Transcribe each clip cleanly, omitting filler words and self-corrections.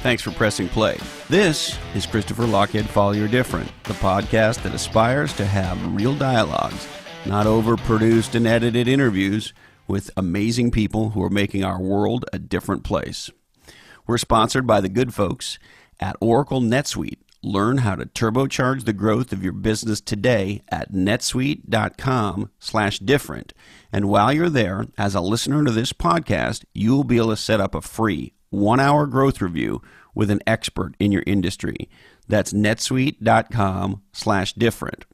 Thanks for pressing play. This is Christopher Lochhead, Follow Your Different, the podcast that aspires to have real dialogues, not overproduced and edited interviews with amazing people who are making our world a different place. We're sponsored by the good folks at Oracle NetSuite. Learn how to turbocharge the growth of your business today at netsuite.com/different. And while you're there, as a listener to this podcast, you will be able to set up a free 1-hour growth review with an expert in your industry. That's netsuite.com/different.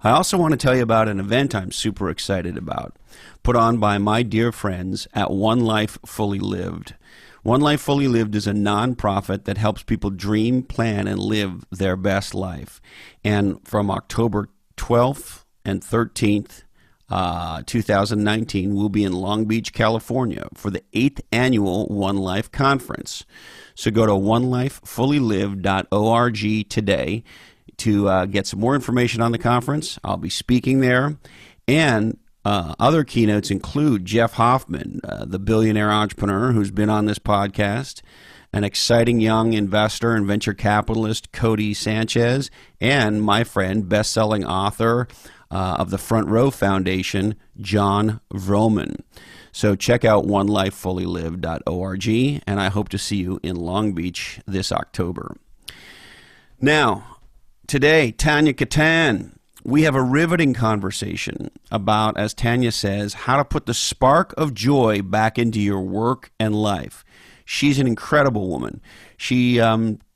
I also want to tell you about an event I'm super excited about, put on by my dear friends at One Life Fully Lived. One Life Fully Lived is a nonprofit that helps people dream, plan, and live their best life. And from October 12th and 13th, 2019, we'll be in Long Beach, California for the 8th annual One Life Conference. So go to onelifefullylived.org today to get some more information on the conference. I'll be speaking there. And other keynotes include Jeff Hoffman, the billionaire entrepreneur who's been on this podcast, an exciting young investor and venture capitalist, Cody Sanchez, and my friend, best-selling author of the Front Row Foundation, John Vroman. So check out onelifefullylived.org, and I hope to see you in Long Beach this October. Now, today, Tania Katan. We have a riveting conversation about, as Tania says, how to put the spark of joy back into your work and life. She's an incredible woman. She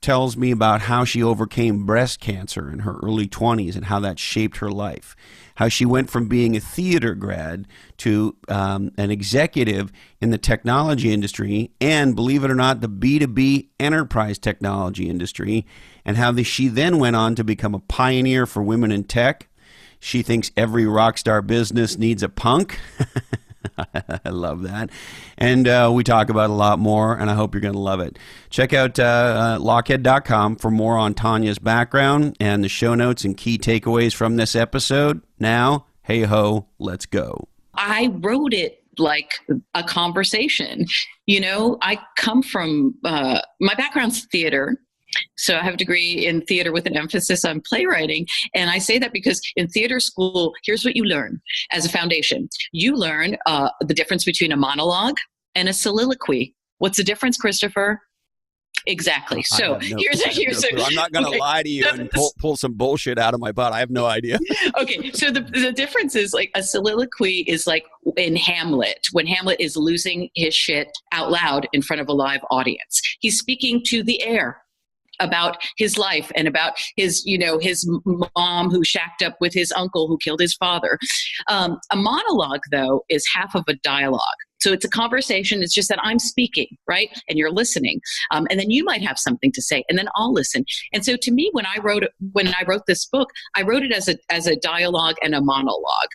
tells me about how she overcame breast cancer in her early 20s and how that shaped her life. How she went from being a theater grad to an executive in the technology industry and, believe it or not, the B2B enterprise technology industry, and how she then went on to become a pioneer for women in tech. She thinks every rock star business needs a punk. I love that. And we talk about a lot more, and I hope you're going to love it. Check out Lochhead.com for more on Tania's background and the show notes and key takeaways from this episode. Now, hey ho, let's go. I wrote it like a conversation. You know, I come from, my background's theater. So I have a degree in theater with an emphasis on playwriting. And I say that because in theater school, here's what you learn as a foundation. You learn the difference between a monologue and a soliloquy. What's the difference, Christopher? Exactly. So here's I'm not going to lie to you and pull some bullshit out of my butt. I have no idea. Okay. So the difference is, like, a soliloquy is like in Hamlet, when Hamlet is losing his shit out loud in front of a live audience. He's speaking to the air about his life and about his, his mom who shacked up with his uncle who killed his father. A monologue, though, is half of a dialogue. So it's a conversation. It's just that I'm speaking, right? And you're listening. And then you might have something to say, and then I'll listen. And so to me, when I wrote this book, I wrote it as a dialogue and a monologue.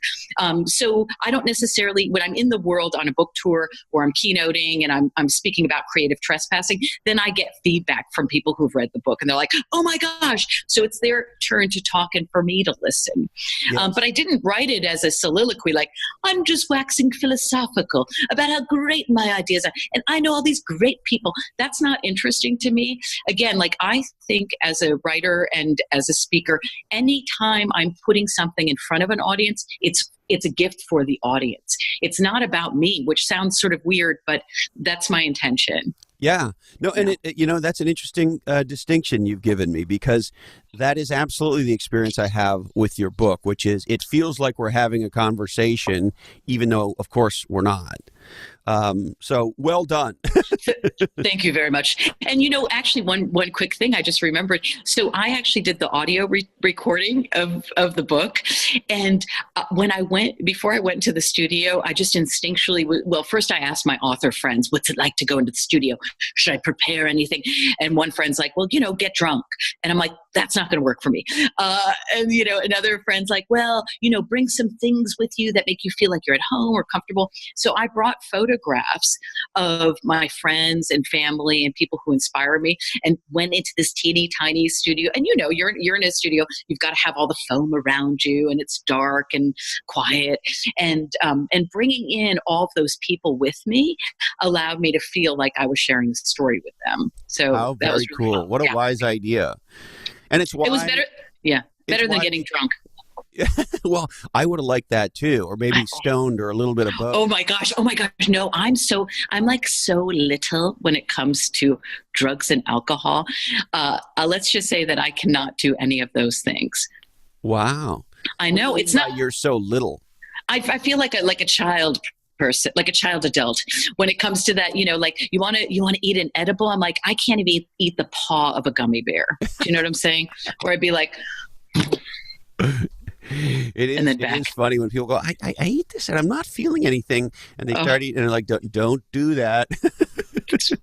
So I don't necessarily, when I'm in the world on a book tour or I'm keynoting and I'm speaking about creative trespassing, then I get feedback from people who've read the book and they're like, oh my gosh. So it's their turn to talk and for me to listen. Yes. But I didn't write it as a soliloquy, like I'm just waxing philosophical about how great my ideas are. And I know all these great people. That's not interesting to me. Again, like, I think as a writer and as a speaker, anytime I'm putting something in front of an audience, it's a gift for the audience. It's not about me, which sounds sort of weird, but that's my intention. Yeah. No, and that's an interesting distinction you've given me, because that is absolutely the experience I have with your book, which is it feels like we're having a conversation, even though, of course, we're not. So well done. Thank you very much. And, actually one quick thing I just remembered. So I actually did the audio recording of the book. And before I went to the studio, I just instinctually, first I asked my author friends, what's it like to go into the studio? Should I prepare anything? And one friend's like, well, get drunk. And I'm like, that's not going to work for me. And another friend's like, well, bring some things with you that make you feel like you're at home or comfortable. So I brought photo photographs of my friends and family and people who inspire me, and went into this teeny tiny studio. And you're in a studio, you've got to have all the foam around you, and it's dark and quiet. And bringing in all of those people with me allowed me to feel like I was sharing the story with them. So that very was really cool. Fun. What a wise idea. And it's why... It was better. Yeah. Better than getting drunk. Well, I would have liked that too, or maybe stoned, or a little bit of both. Oh my gosh. No, I'm like so little when it comes to drugs and alcohol. Let's just say that I cannot do any of those things. Wow. I know it's not. You're so little. I feel like a child person, like a child adult, when it comes to that. Like you want to eat an edible. I'm like, I can't even eat the paw of a gummy bear. Do you know what I'm saying? Or I'd be like. It is funny when people go, I ate this and I'm not feeling anything, and they start eating and they're like, don't do that.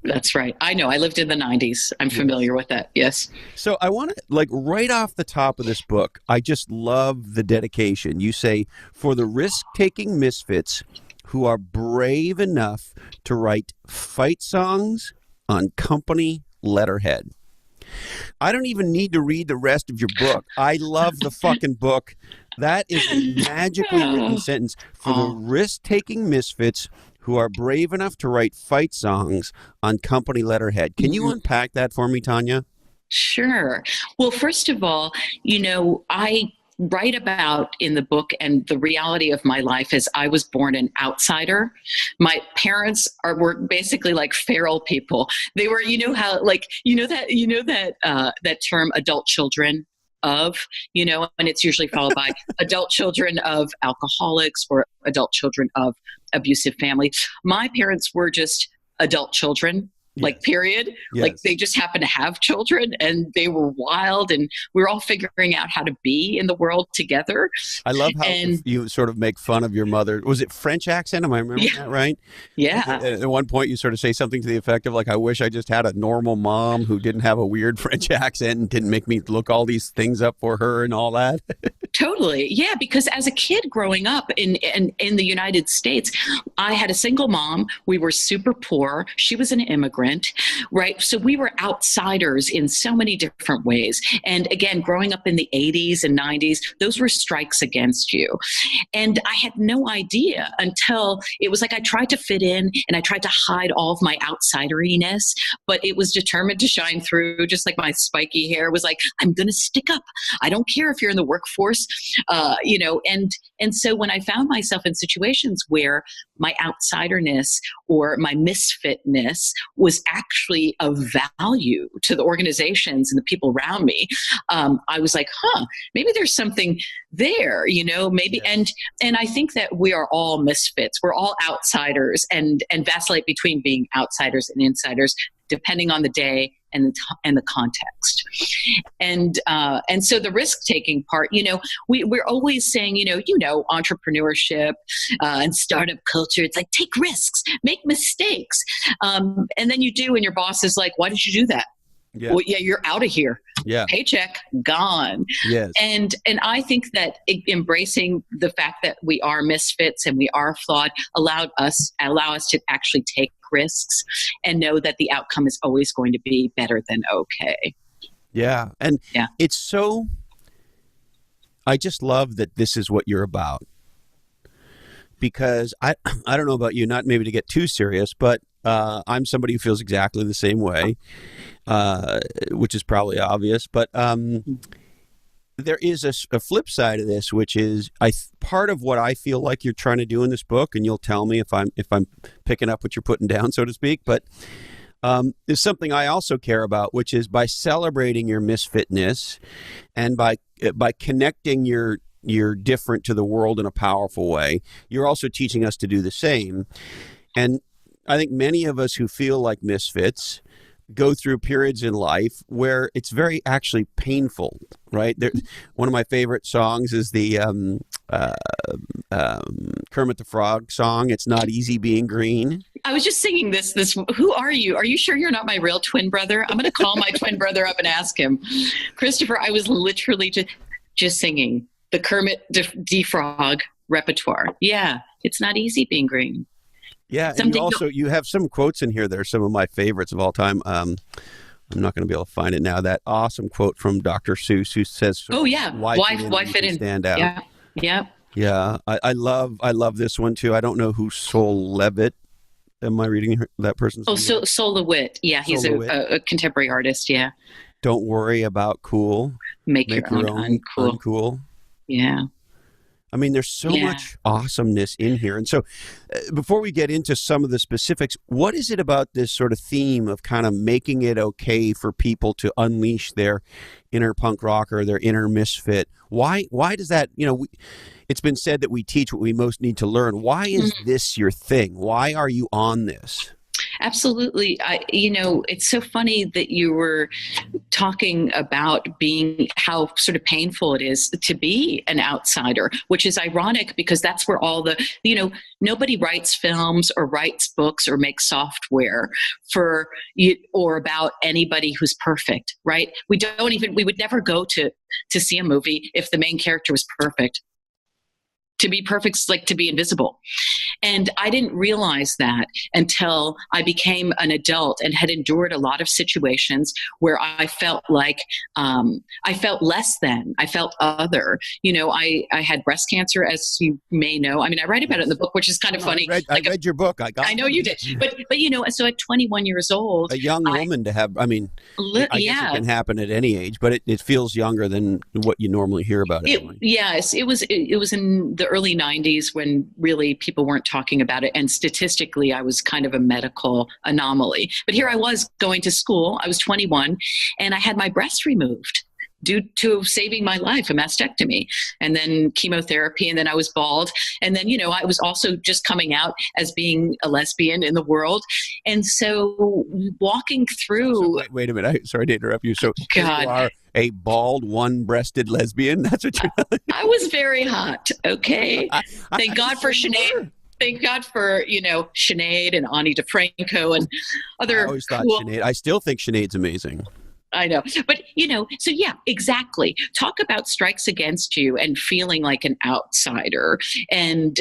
That's right. I know. I lived in the 90s. I'm familiar with that. Yes. So I want to, like, right off the top of this book, I just love the dedication. You say, for the risk-taking misfits who are brave enough to write fight songs on company letterhead. I don't even need to read the rest of your book. I love the fucking book. That is a magically written sentence. For the risk-taking misfits who are brave enough to write fight songs on company letterhead. Can you unpack that for me, Tania? Sure. Well, first of all, I write about in the book, and the reality of my life is I was born an outsider. My parents were basically like feral people. They were, that term adult children of, and it's usually followed by adult children of alcoholics or adult children of abusive families. My parents were just adult children. Like, period. Yes. Like, they just happened to have children, and they were wild, and we were all figuring out how to be in the world together. I love how you sort of make fun of your mother. Was it French accent? Am I remembering that right? Yeah. At one point, you sort of say something to the effect of, like, I wish I just had a normal mom who didn't have a weird French accent and didn't make me look all these things up for her and all that. Totally. Yeah, because as a kid growing up in the United States, I had a single mom. We were super poor. She was an immigrant. Right. So we were outsiders in so many different ways. And again, growing up in the 80s and 90s, those were strikes against you. And I had no idea until it was like I tried to fit in and I tried to hide all of my outsideriness, but it was determined to shine through, just like my spiky hair was like, I'm going to stick up. I don't care if you're in the workforce, and so when I found myself in situations where my outsiderness or my misfitness was actually of value to the organizations and the people around me, I was like, maybe there's something there, maybe. Yeah. And I think that we are all misfits. We're all outsiders and vacillate between being outsiders and insiders, depending on the day and the context. And so the risk-taking part, we're always saying, entrepreneurship and startup culture, it's like, take risks, make mistakes. And then you do, and your boss is like, why did you do that? Yeah. Well, yeah, you're out of here. Yeah. Paycheck gone. Yes. And I think that embracing the fact that we are misfits and we are flawed allow us to actually take risks and know that the outcome is always going to be better than okay. Yeah. And it's so, I just love that this is what you're about, because I don't know about you, not maybe to get too serious, but I'm somebody who feels exactly the same way, which is probably obvious. But there is a flip side of this, which is part of what I feel like you're trying to do in this book, and you'll tell me if I'm picking up what you're putting down, so to speak. But is something I also care about, which is by celebrating your misfitness and by connecting your different to the world in a powerful way, you're also teaching us to do the same. And I think many of us who feel like misfits go through periods in life where it's very actually painful, right? One of my favorite songs is the Kermit the Frog song, It's Not Easy Being Green. I was just singing this, who are you? Are you sure you're not my real twin brother? I'm going to call my twin brother up and ask him. Christopher, I was literally just singing the Kermit the Frog repertoire. Yeah, it's not easy being green. Yeah, and Something. you have some quotes in here that are some of my favorites of all time. I'm not going to be able to find it now. That awesome quote from Dr. Seuss, who says, Oh yeah, "Why fit in why when you fit can in? stand out?" Yeah, yeah. Yeah, I love this one too. I don't know who Sol Levitt. Am I reading that person's Oh, name right? Soliloquy. Yeah, he's Soliloquy. a contemporary artist. Yeah, Don't worry about cool. make Make your your own own uncool. uncool. Yeah, I mean, there's so yeah. much awesomeness in here. And so before we get into some of the specifics, what is it about this sort of theme of kind of making it okay for people to unleash their inner punk rocker, their inner misfit? Why does that, it's been said that we teach what we most need to learn. Why is this your thing? Why are you on this? Absolutely. It's so funny that you were talking about how sort of painful it is to be an outsider, which is ironic because that's where all nobody writes films or writes books or makes software for you or about anybody who's perfect, right? We would never go to see a movie if the main character was perfect. To be perfect is like to be invisible. And I didn't realize that until I became an adult and had endured a lot of situations where I felt like I felt less than, I felt other. I had breast cancer, as you may know. I mean, I write about it in the book, which is kind of funny. I read your book. I know you did. But so at 21 years old. A young woman to have, I mean, I guess it can happen at any age, but it feels younger than what you normally hear about it. Yes, it was in the early 90s when really people weren't talking about it. And statistically, I was kind of a medical anomaly. But here I was going to school. I was 21 and I had my breast removed due to saving my life, a mastectomy, and then chemotherapy, and then I was bald. And then, I was also just coming out as being a lesbian in the world. And so walking through... So wait a minute. Sorry to interrupt you. So God. You are a bald, one-breasted lesbian? That's what you're... I was very hot, okay? Thank God for Sinead. Thank God for, Sinead and Ani DeFranco and other... I always thought Sinead. I still think Sinead's amazing. I know. But, so yeah, exactly. Talk about strikes against you and feeling like an outsider. And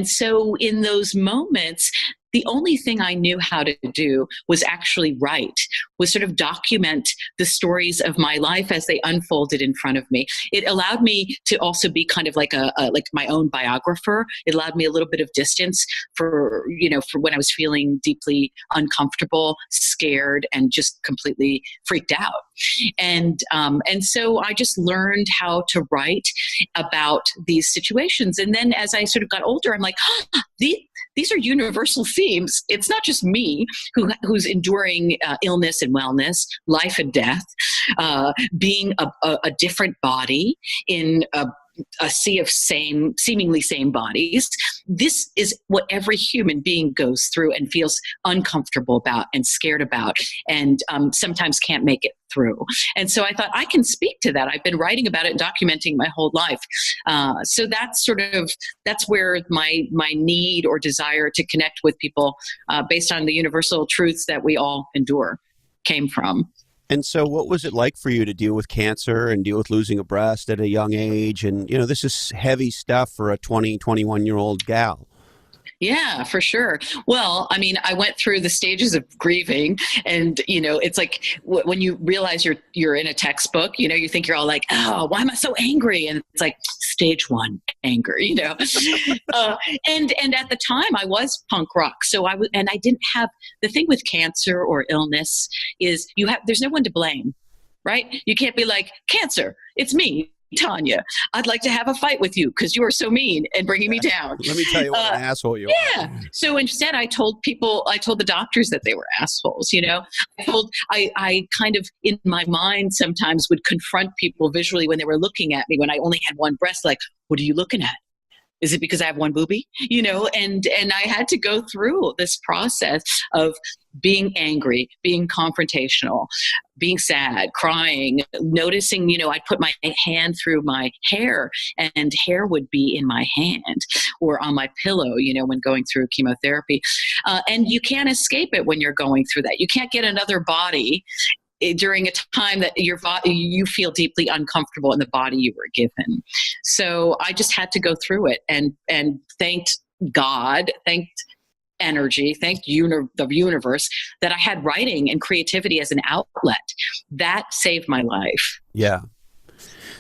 so in those moments, the only thing I knew how to do was actually write, was sort of document the stories of my life as they unfolded in front of me. It allowed me to also be kind of like like my own biographer. It allowed me a little bit of distance for when I was feeling deeply uncomfortable, scared, and just completely freaked out. And so I just learned how to write about these situations. And then as I sort of got older, I'm like, these are universal themes. It's not just me who's enduring illness and wellness, life and death, being a different body in a sea of seemingly same bodies. This is what every human being goes through and feels uncomfortable about and scared about, and sometimes can't make it through. And so I thought I can speak to that. I've been writing about it and documenting my whole life. So that's where my need or desire to connect with people based on the universal truths that we all endure came from. And so what was it like for you to deal with cancer and deal with losing a breast at a young age? And, this is heavy stuff for a 20, 21-year-old gal. Yeah, for sure. Well, I mean, I went through the stages of grieving, and it's like when you realize you're in a textbook, you think you're all like, oh, why am I so angry? And it's like stage 1 anger, and at the time I was punk rock, so I didn't have the thing with cancer or illness is there's no one to blame, right? You can't be like, cancer, it's me, Tanya, I'd like to have a fight with you because you are so mean and bringing me down. Let me tell you what an asshole you are. Yeah. So instead I told the doctors that they were assholes, I kind of in my mind sometimes would confront people visually when they were looking at me when I only had one breast, like, what are you looking at? Is it because I have one boobie? And I had to go through this process of being angry, being confrontational, being sad, crying, noticing, I'd put my hand through my hair and hair would be in my hand or on my pillow, when going through chemotherapy. And you can't escape it when you're going through that. You can't get another body during a time that you feel deeply uncomfortable in the body you were given. So I just had to go through it and thanked God, thanked energy, the universe, that I had writing and creativity as an outlet. That saved my life. Yeah.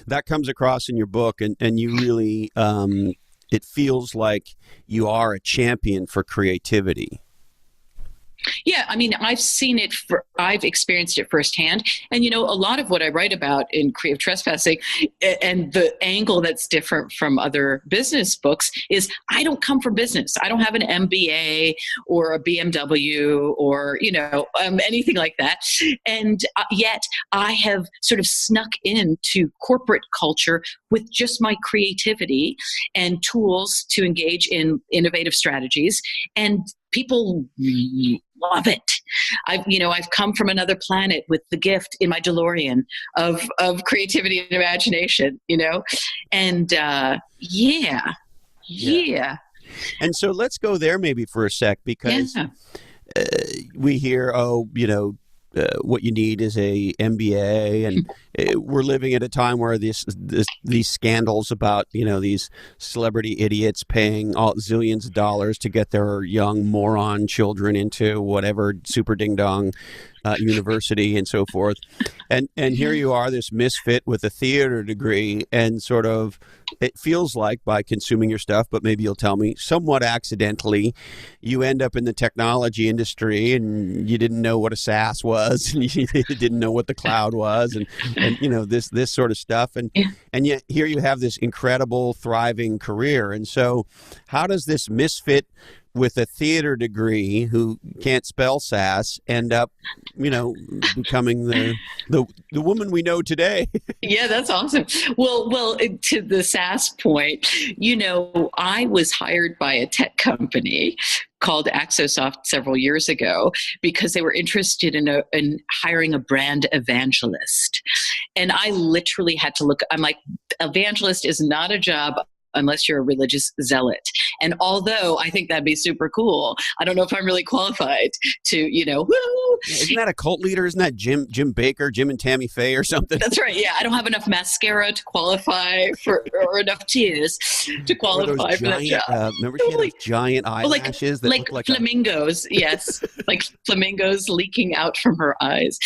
That comes across in your book, and you really, it feels like you are a champion for creativity. Yeah, I mean, I've experienced it firsthand. And, a lot of what I write about in Creative Trespassing, and the angle that's different from other business books, is I don't come from business. I don't have an MBA or a BMW or, anything like that. And yet I have sort of snuck into corporate culture with just my creativity and tools to engage in innovative strategies. And people love it. I've come from another planet with the gift in my DeLorean of creativity and imagination, and yeah. And so let's go there maybe for a sec, because we hear, what you need is a MBA, and we're living at a time where these scandals about these celebrity idiots paying zillions of dollars to get their young moron children into whatever super ding dong university and so forth, and here you are, this misfit with a theater degree, and sort of it feels like by consuming your stuff, but maybe you'll tell me, somewhat accidentally, you end up in the technology industry, and you didn't know what a SaaS was, and you didn't know what the cloud was, and this sort of stuff, and yet here you have this incredible, thriving career. And so, how does this misfit with a theater degree who can't spell SaaS end up, becoming the woman we know today? Yeah, that's awesome. Well, to the SaaS point, I was hired by a tech company called Axosoft several years ago because they were interested in hiring a brand evangelist. And I literally had to look, I'm like, evangelist is not a job unless you're a religious zealot. And although I think that'd be super cool, I don't know if I'm really qualified to, woo. Isn't that a cult leader? Isn't that Jim Baker, Jim and Tammy Faye or something? That's right. Yeah. I don't have enough mascara to qualify for, or enough tears to qualify for that job. Remember she had those giant eyelashes that look like flamingos. Yes. Like flamingos leaking out from her eyes.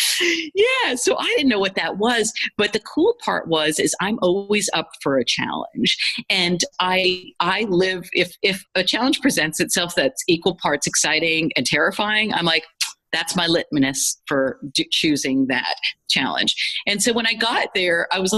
Yeah. So I didn't know what that was. But the cool part is I'm always up for a challenge. And I live, if a challenge presents itself that's equal parts exciting and terrifying, I'm like, that's my litmus for choosing that challenge. And so when I got there, I was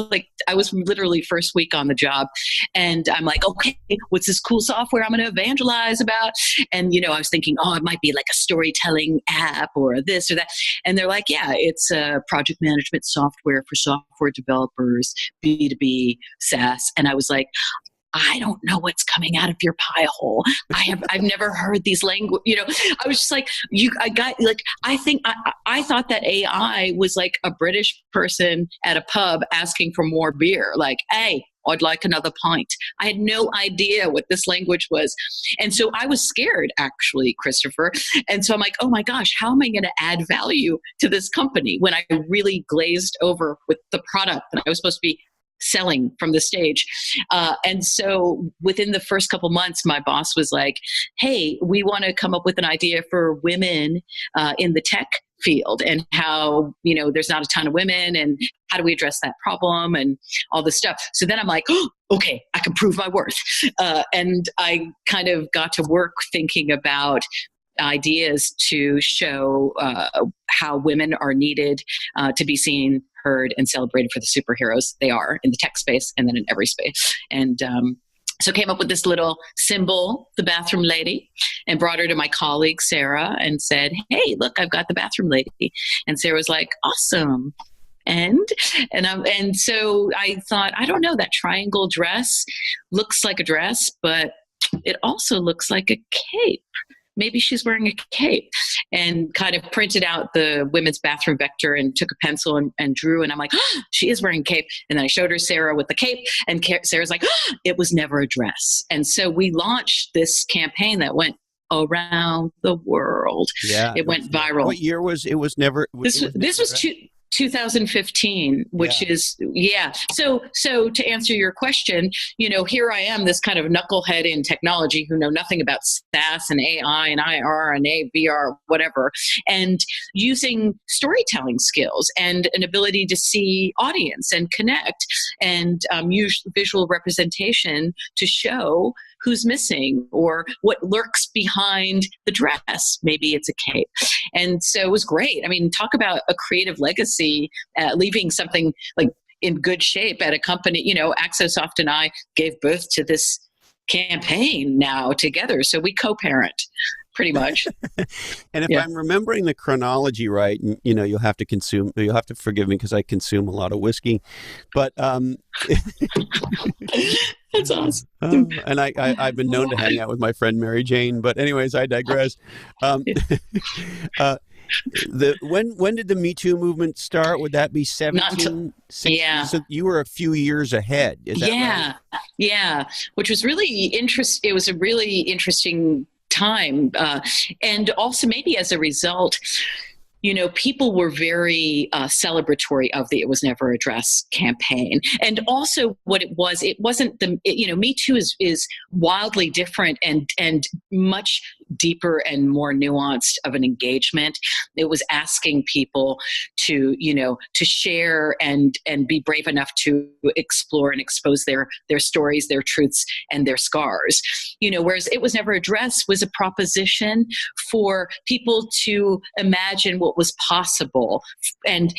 literally first week on the job, and I'm like, okay, what's this cool software I'm going to evangelize about? And, I was thinking, it might be like a storytelling app or this or that. And they're like, yeah, it's a project management software for software developers, B2B, SaaS. And I was like, I don't know what's coming out of your pie hole. I've never heard these language. I was just like, I thought that AI was like a British person at a pub asking for more beer. Like, hey, I'd like another pint. I had no idea what this language was. And so I was scared, actually, Christopher. And so I'm like, oh my gosh, how am I going to add value to this company when I really glazed over with the product that I was supposed to be selling from the stage? And so within the first couple months, my boss was like, hey, we want to come up with an idea for women in the tech field, and how, there's not a ton of women, and how do we address that problem and all this stuff. So then I'm like, okay, I can prove my worth. And I kind of got to work thinking about ideas to show how women are needed to be seen, heard, and celebrated for the superheroes they are in the tech space and then in every space. And so came up with this little symbol, the bathroom lady, and brought her to my colleague, Sarah, and said, hey, look, I've got the bathroom lady. And Sarah was like, awesome. And so I thought, I don't know, that triangle dress looks like a dress, but it also looks like a cape. Maybe she's wearing a cape, and kind of printed out the women's bathroom vector and took a pencil and drew. And I'm like, she is wearing a cape. And then I showed her Sarah with the cape, and Sarah's like, it was never a dress. And so we launched this campaign that went around the world. Yeah. It went viral. What year was it? Was never. This was 2015, which is, So to answer your question, here I am, this kind of knucklehead in technology who know nothing about SaaS and AI and IR and VR, whatever, and using storytelling skills and an ability to see audience and connect and use visual representation to show who's missing or what lurks behind the dress. Maybe it's a cape. And so it was great. I mean, talk about a creative legacy, leaving something like in good shape at a company. Axosoft and I gave birth to this campaign now together. So we co-parent pretty much. And if I'm remembering the chronology right, you'll have to forgive me because I consume a lot of whiskey, but that's awesome. And I've been known to hang out with my friend Mary Jane, but anyways, I digress. When did the Me Too movement start? Would that be 17? So you were a few years ahead. Is that right? Yeah. Which was really interesting. It was a really interesting time. And also maybe as a result, people were very celebratory of the It Was Never Addressed campaign. And also what it wasn't Me Too is wildly different and much deeper and more nuanced of an engagement. It was asking people to share and be brave enough to explore and expose their stories, their truths, and their scars. Whereas It Was Never Addressed was a proposition for people to imagine what was possible and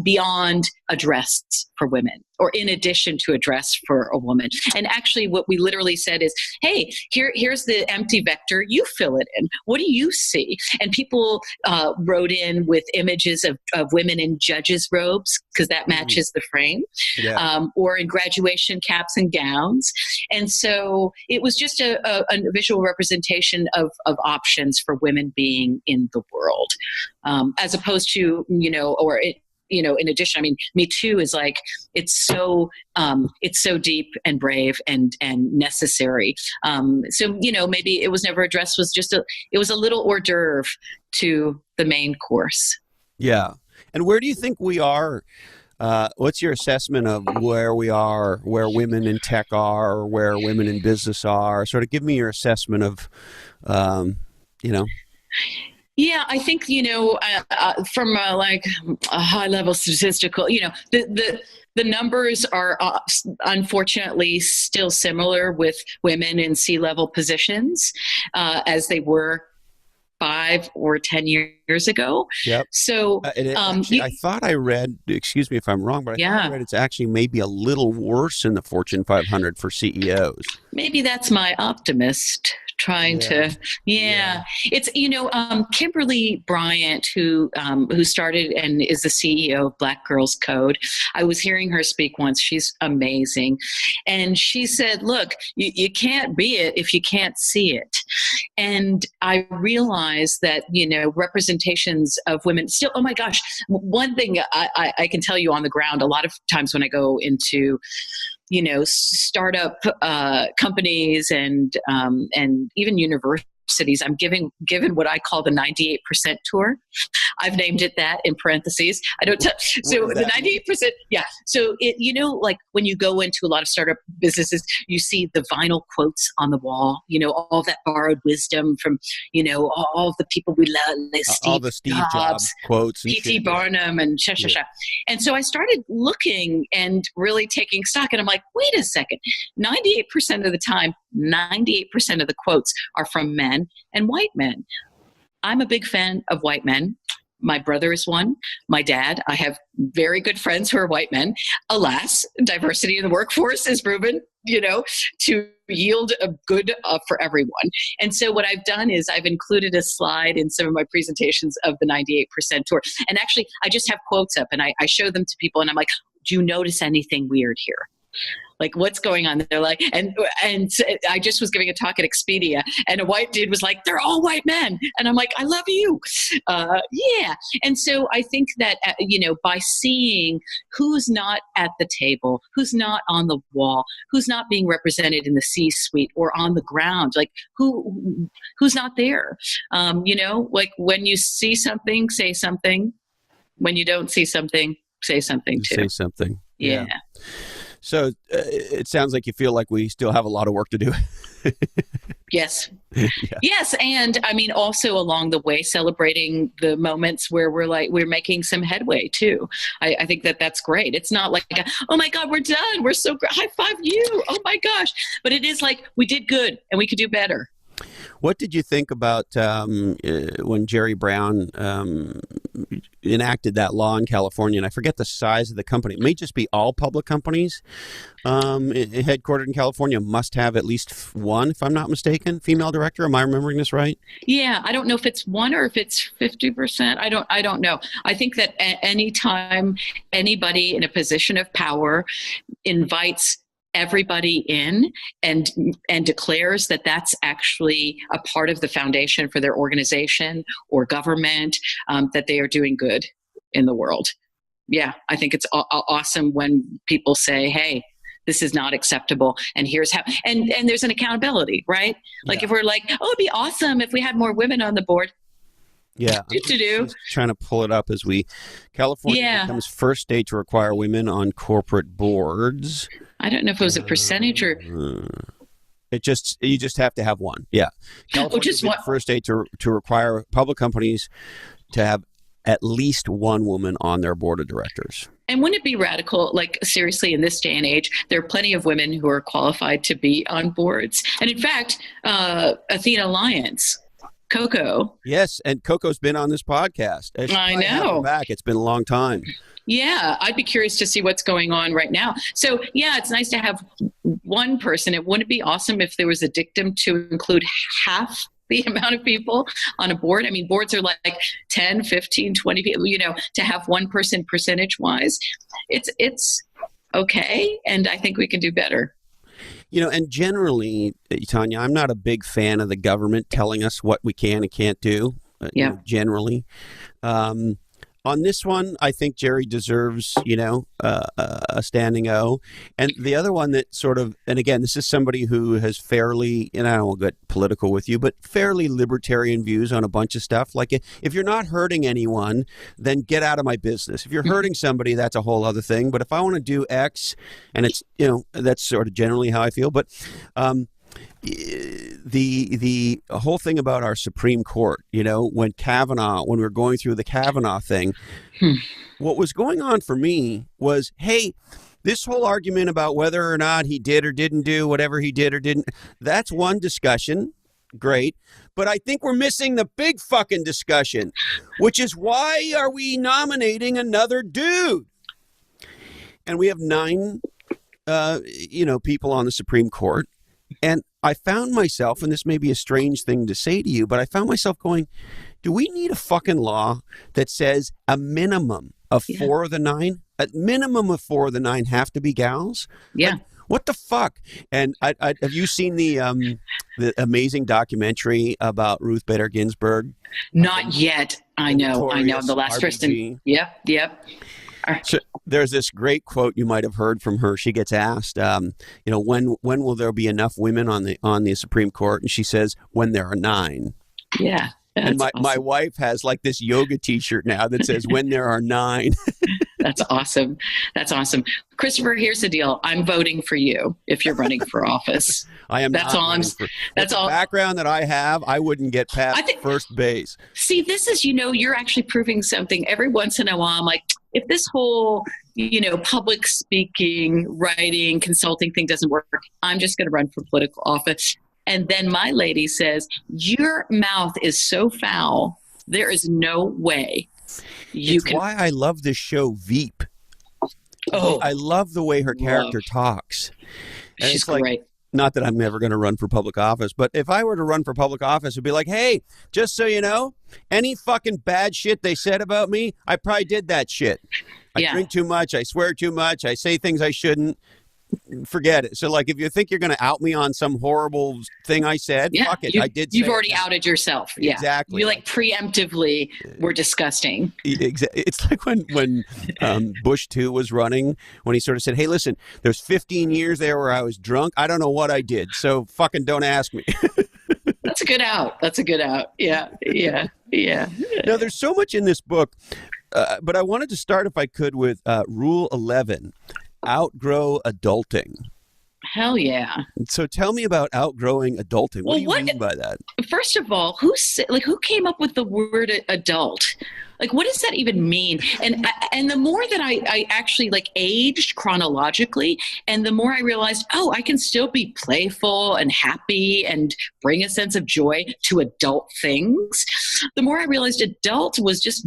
beyond a dress for women, or in addition to a dress for a woman. And actually what we literally said is, hey, here's the empty vector, you fill it in. What do you see? And people wrote in with images of women in judges' robes, because that matches the frame, or in graduation caps and gowns. And so it was just a visual representation of options for women being in the world, as opposed to, in addition, I mean, Me Too is like, it's so deep and brave and necessary. So, maybe It Was Never Addressed was it was a little hors d'oeuvre to the main course. Yeah. And where do you think we are? What's your assessment of where we are, where women in tech are, or where women in business are? Sort of give me your assessment of, Yeah, I think, from a high level statistical, the numbers are unfortunately still similar with women in C-level positions as they were 5 or 10 years ago. Yep. So I thought I read, excuse me if I'm wrong, but I thought I read it's actually maybe a little worse in the Fortune 500 for CEOs. Maybe that's my optimist trying to, It's, Kimberly Bryant, who started and is the CEO of Black Girls Code. I was hearing her speak once. She's amazing. And she said, look, you can't be it if you can't see it. And I realized that, representations of women still, oh my gosh, one thing I can tell you on the ground, a lot of times when I go into startup companies and even universities, I'm given what I call the 98% tour. I've named it that in parentheses. I don't tell. So the 98%, So it, like when you go into a lot of startup businesses, you see the vinyl quotes on the wall. All that borrowed wisdom from all the people we love, like all the Steve Jobs quotes, P.T. Barnum, and sha. And so I started looking and really taking stock, and I'm like, wait a second, 98% of the time, 98% of the quotes are from men and white men. I'm a big fan of white men. My brother is one. My dad. I have very good friends who are white men. Alas, diversity in the workforce is proven, to yield a good for everyone. And so what I've done is I've included a slide in some of my presentations of the 98% tour. And actually, I just have quotes up and I show them to people and I'm like, do you notice anything weird here? Like, what's going on? They're like, and I just was giving a talk at Expedia, and a white dude was like, they're all white men. And I'm like, I love you. And so I think that, by seeing who's not at the table, who's not on the wall, who's not being represented in the C-suite or on the ground, like who's not there, like when you see something, say something. when you don't see something, say something too. Say something. Yeah. So it sounds like you feel like we still have a lot of work to do. Yes. Yeah. Yes. And I mean, also along the way, celebrating the moments where we're making some headway too. I think that's great. It's not like, oh my God, we're done. We're so great. High five you. Oh my gosh. But it is like, we did good and we could do better. What did you think about when Jerry Brown enacted that law in California? And I forget the size of the company. It may just be all public companies headquartered in California must have at least one, if I'm not mistaken, female director. Am I remembering this right? Yeah, I don't know if it's one or if it's 50%. I don't know. I think that anytime anybody in a position of power invites everybody in and declares that that's actually a part of the foundation for their organization or government, that they are doing good in the world. Yeah, I think it's awesome when people say, hey, this is not acceptable, and here's how, and there's an accountability, right? Like if we're like, oh, it'd be awesome if we had more women on the board. Yeah, I'm trying to pull it up as California becomes first state to require women on corporate boards. I don't know if it was a percentage or. You just have to have one. Yeah, California just will be the first state to require public companies to have at least one woman on their board of directors. And wouldn't it be radical? Like, seriously, in this day and age, there are plenty of women who are qualified to be on boards. And in fact, Athena Alliance, Coco. Yes, and Coco's been on this podcast. I know. Back. It's been a long time. Yeah, I'd be curious to see what's going on right now. So, yeah, it's nice to have one person. It wouldn't be awesome if there was a dictum to include half the amount of people on a board. I mean, boards are like 10, 15, 20 people, to have one person percentage-wise. It's okay, and I think we can do better. And generally, Tania, I'm not a big fan of the government telling us what we can and can't do, generally. On this one, I think Jerry deserves, a standing O. And the other one that sort of, and again, this is somebody who has fairly, and I don't want to get political with you, but fairly libertarian views on a bunch of stuff. Like if you're not hurting anyone, then get out of my business. If you're hurting somebody, that's a whole other thing. But if I want to do X, and it's, that's sort of generally how I feel. But the whole thing about our Supreme Court, when we were going through the Kavanaugh thing, what was going on for me was, hey, this whole argument about whether or not he did or didn't do whatever he did or didn't, that's one discussion. Great. But I think we're missing the big fucking discussion, which is why are we nominating another dude? And we have 9, people on the Supreme Court. And I found myself, and this may be a strange thing to say to you, but I found myself going, do we need a fucking law that says a minimum of 4 of the 9? A minimum of 4 of the 9 have to be gals? Yeah. Like, what the fuck? And have you seen the amazing documentary about Ruth Bader Ginsburg? Not yet. I know. The last person. Yep. So there's this great quote you might have heard from her. She gets asked, when will there be enough women on the Supreme Court? And she says, when there are 9. Yeah. And my wife has like this yoga T-shirt now that says, when there are 9. That's awesome. Christopher, here's the deal. I'm voting for you if you're running for office. I am. That's all. That's all. The background that I have, I wouldn't get past first base. See, this is, you're actually proving something. Every once in a while, I'm like, if this whole, public speaking, writing, consulting thing doesn't work, I'm just going to run for political office. And then my lady says, your mouth is so foul, there is no way you can. Why I love this show, Veep. Oh, I love the way her character talks. And she's great. Not that I'm never going to run for public office, but if I were to run for public office, it'd be like, hey, just so you know, any fucking bad shit they said about me, I probably did that shit. I drink too much. I swear too much. I say things I shouldn't. Forget it. So, like, if you think you're going to out me on some horrible thing I said, fuck it. I did. You've already outed yourself. Yeah, exactly. You like preemptively were disgusting. It's like when Bush 2 was running, when he sort of said, "Hey, listen, there's 15 years there where I was drunk. I don't know what I did, so fucking don't ask me." That's a good out. Yeah. Now, there's so much in this book But I wanted to start, if I could, with Rule 11, outgrow adulting. Hell yeah. So tell me about outgrowing adulting. What do you mean by that? First of all, who came up with the word adult? Like, what does that even mean? And the more that I actually aged chronologically, and the more I realized, oh, I can still be playful and happy and bring a sense of joy to adult things, the more I realized adult was just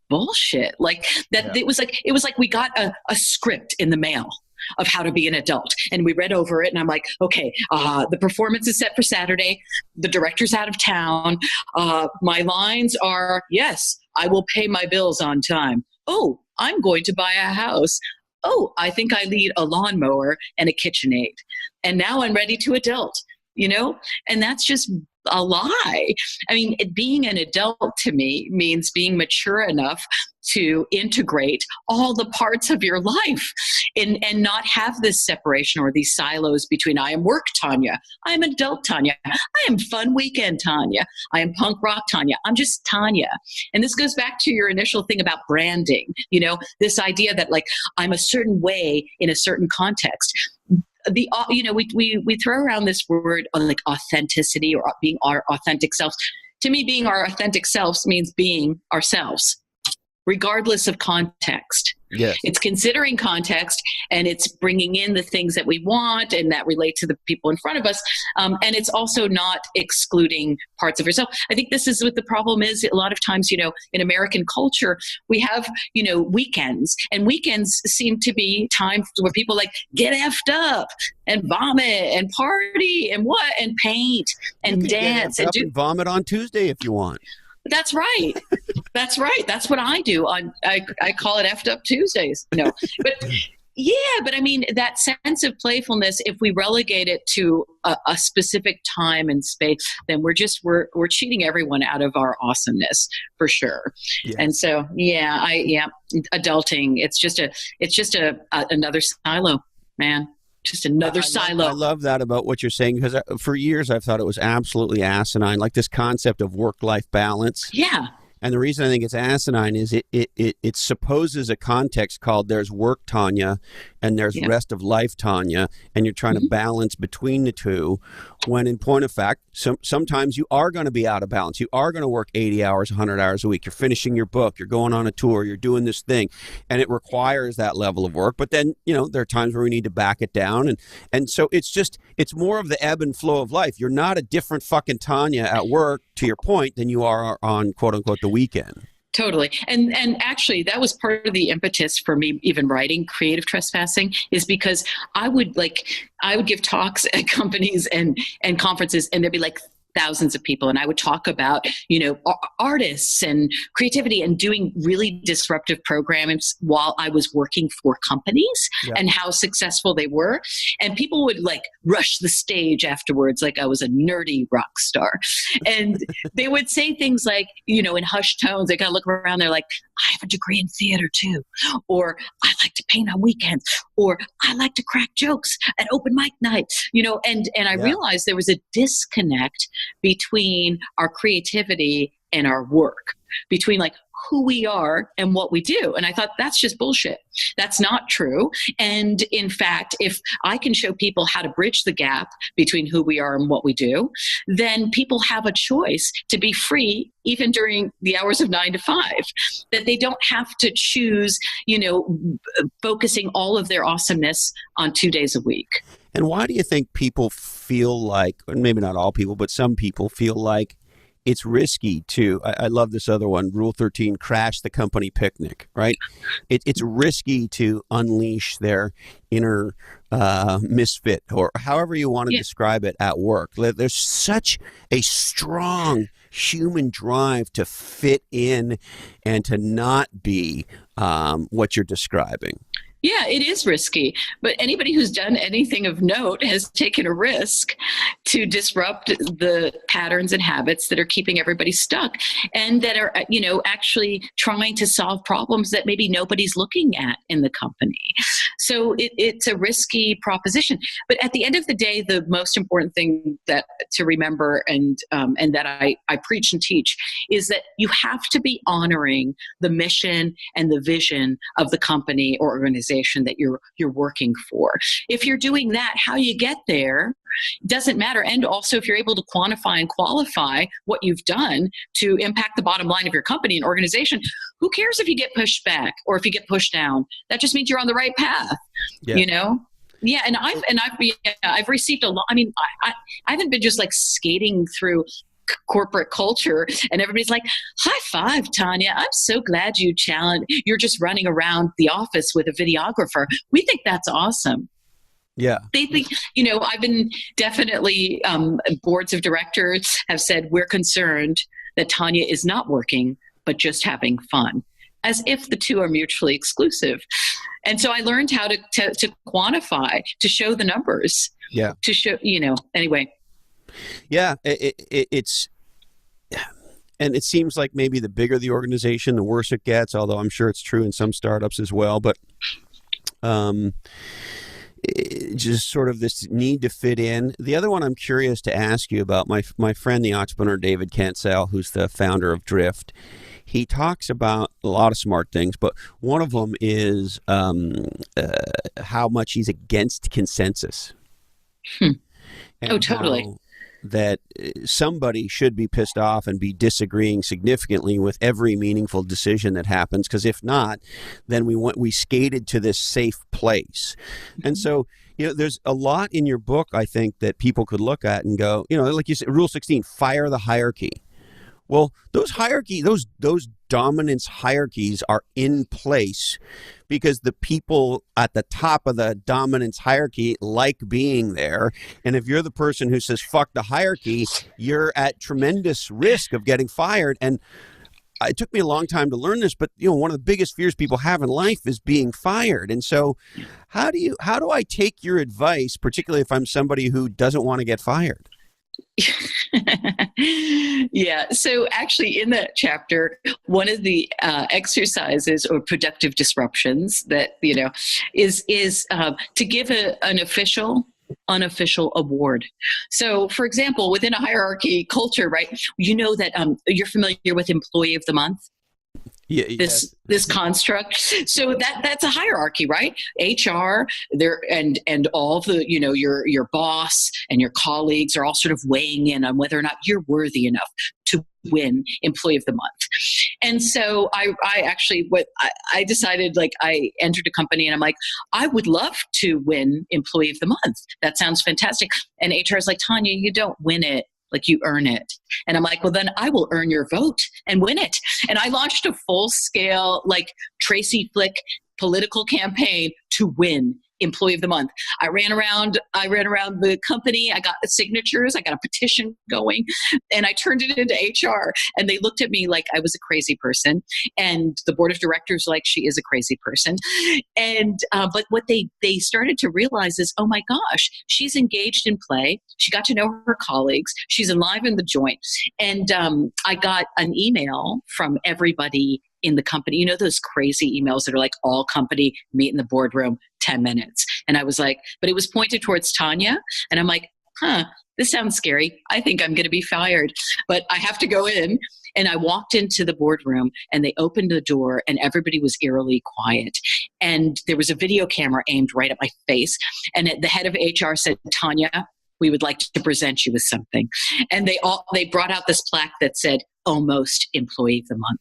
bullshit. Like that. Yeah. It was like we got a script in the mail of how to be an adult. And we read over it and I'm like, okay, the performance is set for Saturday. The director's out of town. My lines are, yes, I will pay my bills on time. Oh, I'm going to buy a house. Oh, I think I need a lawnmower and a KitchenAid. And now I'm ready to adult, and that's just a lie. I mean, being an adult to me means being mature enough to integrate all the parts of your life and not have this separation or these silos between I am work Tanya, I am adult Tanya, I am fun weekend Tanya, I am punk rock Tanya, I'm just Tanya. And this goes back to your initial thing about branding, this idea that I'm a certain way in a certain context. We throw around this word like authenticity or being our authentic selves. To me, being our authentic selves means being ourselves, regardless of context. Yes. It's considering context, and it's bringing in the things that we want and that relate to the people in front of us. And it's also not excluding parts of yourself. I think this is what the problem is. A lot of times, in American culture, we have, weekends, and weekends seem to be times where people get effed up and vomit and party and paint and dance and and vomit on Tuesday if you want. That's right. That's right. That's what I do. I call it effed up Tuesdays. But but I mean, that sense of playfulness, if we relegate it to a specific time and space, then we're cheating everyone out of our awesomeness for sure. Yeah. And so, adulting, it's just another silo, man. Just another silo. I love that about what you're saying, because for years I've thought it was absolutely asinine, like this concept of work-life balance. Yeah. And the reason I think it's asinine is it supposes a context called there's work Tanya and there's rest of life Tanya, and you're trying to balance between the two, when in point of fact, sometimes you are going to be out of balance. You are going to work 80 hours, 100 hours a week. You're finishing your book. You're going on a tour. You're doing this thing, and it requires that level of work. But then, there are times where we need to back it down. And so it's more of the ebb and flow of life. You're not a different fucking Tanya at work, to your point, than you are on quote unquote the weekend. Totally. And actually that was part of the impetus for me even writing Creative Trespassing, is because I would give talks at companies and conferences, and there'd be thousands of people, and I would talk about artists and creativity and doing really disruptive programs while I was working for companies and how successful they were, and people would rush the stage afterwards like I was a nerdy rock star, and they would say things in hushed tones. They kind of look around, they're like, I have a degree in theater too, or I like to paint on weekends, or I like to crack jokes at open mic night, and I realized there was a disconnect between our creativity and our work, between who we are and what we do. And I thought, that's just bullshit. That's not true. And in fact, if I can show people how to bridge the gap between who we are and what we do, then people have a choice to be free even during the hours of 9 to 5, that they don't have to choose, focusing all of their awesomeness on 2 days a week. And why do you think people feel like, and maybe not all people, but some people feel like it's risky to, I love this other one, Rule 13, crash the company picnic, right? It's risky to unleash their inner misfit, or however you want to describe it, at work. There's such a strong human drive to fit in and to not be what you're describing. Yeah, it is risky, but anybody who's done anything of note has taken a risk to disrupt the patterns and habits that are keeping everybody stuck and that are, actually trying to solve problems that maybe nobody's looking at in the company. So it's a risky proposition. But at the end of the day, the most important thing that to remember and that I preach and teach is that you have to be honoring the mission and the vision of the company or organization that you're working for. If you're doing that, how you get there doesn't matter. And also, if you're able to quantify and qualify what you've done to impact the bottom line of your company and organization, who cares if you get pushed back or if you get pushed down? That just means you're on the right path. Yeah. Yeah, and I've received a lot. I mean, I haven't been just like skating through corporate culture and everybody's like, high five, Tania, I'm so glad you're just running around the office with a videographer. We think that's awesome. Yeah. They think, I've been definitely, boards of directors have said, we're concerned that Tania is not working, but just having fun, as if the two are mutually exclusive. And so I learned how to quantify, to show the numbers. Yeah. To show, anyway. Yeah, it's, and it seems like maybe the bigger the organization, the worse it gets, although I'm sure it's true in some startups as well. But just sort of this need to fit in. The other one I'm curious to ask you about, my friend, the entrepreneur David Cancel, who's the founder of Drift, he talks about a lot of smart things, but one of them is how much he's against consensus. Oh, totally. That somebody should be pissed off and be disagreeing significantly with every meaningful decision that happens, because if not, then we skated to this safe place. And so, there's a lot in your book, I think, that people could look at and go, like you said, Rule 16, fire the hierarchy. Well, those dominance hierarchies are in place because the people at the top of the dominance hierarchy like being there. And if you're the person who says, fuck the hierarchy, you're at tremendous risk of getting fired. And it took me a long time to learn this, but one of the biggest fears people have in life is being fired. And so how do I take your advice, particularly if I'm somebody who doesn't want to get fired? Yeah. So actually in that chapter, one of the exercises or productive disruptions that, is to give an unofficial award. So for example, within a hierarchy culture, right, that you're familiar with Employee of the Month. Yeah, this construct. So that's a hierarchy, right? HR, there and all the, your boss and your colleagues are all sort of weighing in on whether or not you're worthy enough to win Employee of the Month. And so I decided, like, I entered a company and I'm like, I would love to win Employee of the Month. That sounds fantastic. And HR is like, Tania, you don't win it. Like, you earn it. And I'm like, well, then I will earn your vote and win it. And I launched a full-scale, like, Tracy Flick political campaign to win Employee of the Month. I ran around the company. I got the signatures. I got a petition going, and I turned it into HR. And they looked at me like I was a crazy person. And the board of directors, like, she is a crazy person. And but what they started to realize is, oh my gosh, she's engaged in play. She got to know her colleagues. She's enlivened the joint. And I got an email from everybody in the company. Those crazy emails that are like, all company meet in the boardroom, 10 minutes. And I was like, but it was pointed towards Tania. And I'm like, this sounds scary. I think I'm going to be fired, but I have to go in. And I walked into the boardroom and they opened the door and everybody was eerily quiet. And there was a video camera aimed right at my face. And the head of HR said, Tania, we would like to present you with something. And they brought out this plaque that said, almost Employee of the Month.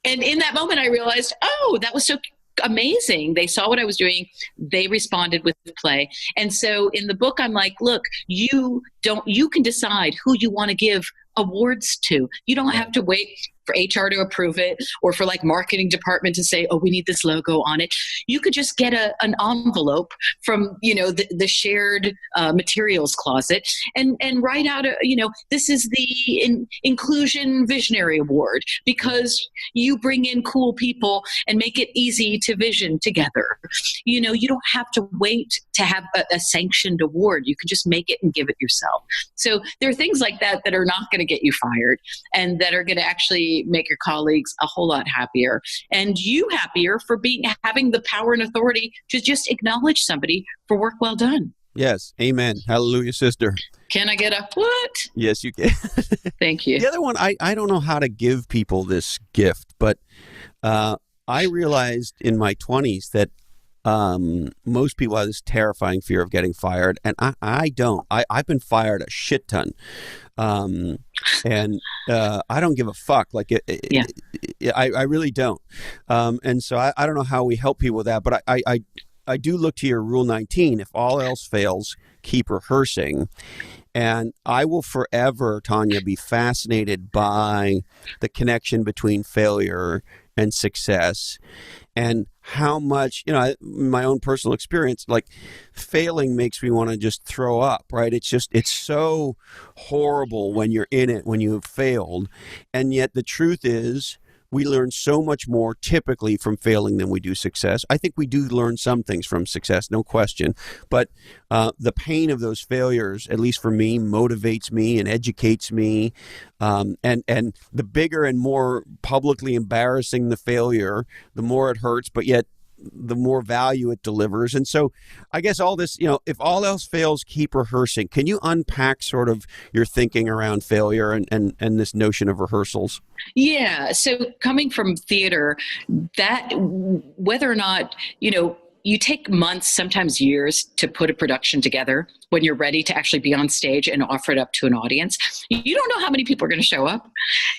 And in that moment, I realized, oh, that was so amazing. They saw what I was doing. They responded with play. And so in the book, I'm like, look, you can decide who you want to give awards to. You don't have to wait for HR to approve it, or for like marketing department to say, oh, we need this logo on it. You could just get an envelope from, the shared materials closet and write out, this is the Inclusion Visionary Award, because you bring in cool people and make it easy to vision together. You don't have to wait to have a sanctioned award. You can just make it and give it yourself. So there are things like that that are not going to get you fired, and that are going to actually make your colleagues a whole lot happier, and you happier for having the power and authority to just acknowledge somebody for work well done. Yes. Amen. Hallelujah, sister. Can I get a what? Yes, you can. Thank you. The other one, I don't know how to give people this gift, but I realized in my 20s that most people have this terrifying fear of getting fired, and I don't. I've been fired a shit ton, and I don't give a fuck. Like I really don't. And so I don't know how we help people with that, but I do look to your Rule 19. If all else fails, keep rehearsing. And I will forever, Tania, be fascinated by the connection between failure and success, and how much, my own personal experience, like failing makes me want to just throw up, right? It's so horrible when you're in it, when you have failed. And yet the truth is, we learn so much more typically from failing than we do success. I think we do learn some things from success, no question. But the pain of those failures, at least for me, motivates me and educates me. And the bigger and more publicly embarrassing the failure, the more it hurts, but yet the more value it delivers. And so I guess all this, if all else fails, keep rehearsing. Can you unpack sort of your thinking around failure and this notion of rehearsals? Yeah. So coming from theater, that whether or not, you take months, sometimes years, to put a production together when you're ready to actually be on stage and offer it up to an audience. You don't know how many people are going to show up.